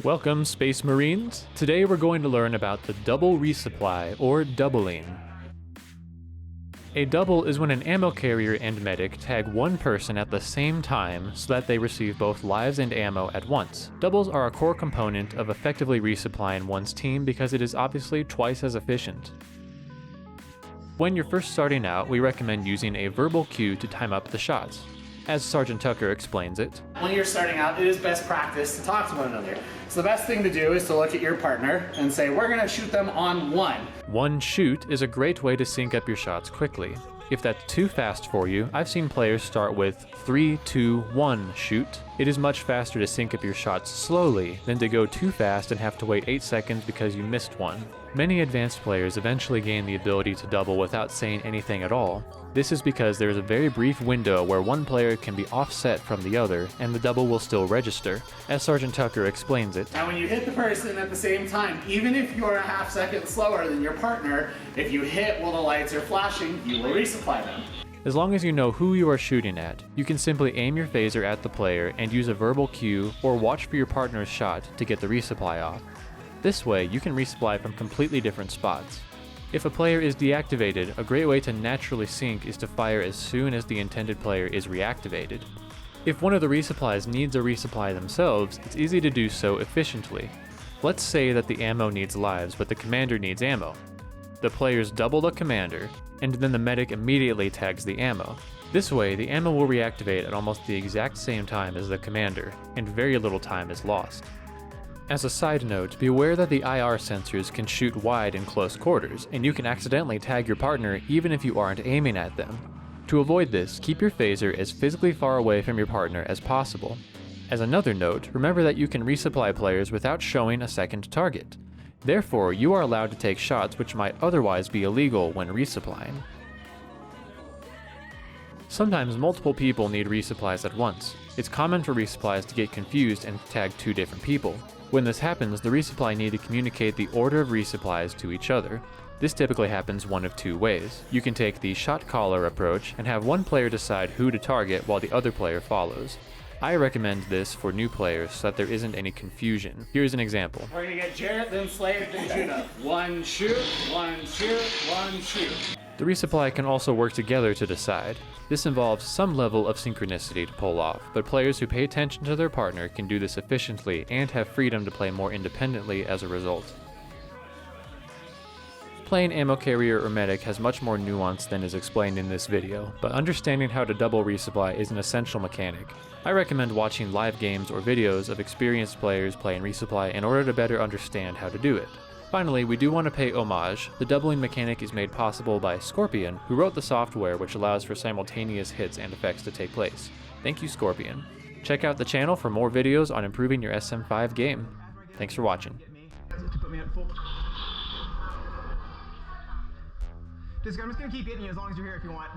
Welcome, Space Marines! Today we're going to learn about the double resupply, or doubling. A double is when an ammo carrier and medic tag one person at the same time so that they receive both lives and ammo at once. Doubles are a core component of effectively resupplying one's team because it is obviously twice as efficient. When you're first starting out, we recommend using a verbal cue to time up the shots. As Sergeant Tucker explains it, when you're starting out, it is best practice to talk to one another. So the best thing to do is to look at your partner and say, we're gonna shoot them on one. One shoot is a great way to sync up your shots quickly. If that's too fast for you, I've seen players start with 3, 2, 1 shoot. It is much faster to sync up your shots slowly than to go too fast and have to wait 8 seconds because you missed one. Many advanced players eventually gain the ability to double without saying anything at all. This is because there is a very brief window where one player can be offset from the other, and the double will still register, as Sergeant Tucker explains it. Now when you hit the person at the same time, even if you're a half second slower than your partner, if you hit while the lights are flashing, you will resupply them. As long as you know who you are shooting at, you can simply aim your phaser at the player and use a verbal cue or watch for your partner's shot to get the resupply off. This way, you can resupply from completely different spots. If a player is deactivated, a great way to naturally sync is to fire as soon as the intended player is reactivated. If one of the resupplies needs a resupply themselves, it's easy to do so efficiently. Let's say that the ammo needs lives, but the commander needs ammo. The players double the commander, and then the medic immediately tags the ammo. This way, the ammo will reactivate at almost the exact same time as the commander, and very little time is lost. As a side note, be aware that the IR sensors can shoot wide in close quarters, and you can accidentally tag your partner even if you aren't aiming at them. To avoid this, keep your phaser as physically far away from your partner as possible. As another note, remember that you can resupply players without showing a second target. Therefore, you are allowed to take shots which might otherwise be illegal when resupplying. Sometimes multiple people need resupplies at once. It's common for resupplies to get confused and tag two different people. When this happens, the resupply need to communicate the order of resupplies to each other. This typically happens one of two ways. You can take the shot caller approach and have one player decide who to target while the other player follows. I recommend this for new players so that there isn't any confusion. Here's an example. We're gonna get Jarrett, then Slade, then Judah. One shoot, one shoot, one shoot. The resupply can also work together to decide. This involves some level of synchronicity to pull off, but players who pay attention to their partner can do this efficiently and have freedom to play more independently as a result. Playing ammo carrier or medic has much more nuance than is explained in this video, but understanding how to double resupply is an essential mechanic. I recommend watching live games or videos of experienced players playing resupply in order to better understand how to do it. Finally, we do want to pay homage. The doubling mechanic is made possible by Scorpion, who wrote the software which allows for simultaneous hits and effects to take place. Thank you, Scorpion. Check out the channel for more videos on improving your SM5 game. Thanks for watching. I'm just gonna keep hitting you as long as you're here if you want.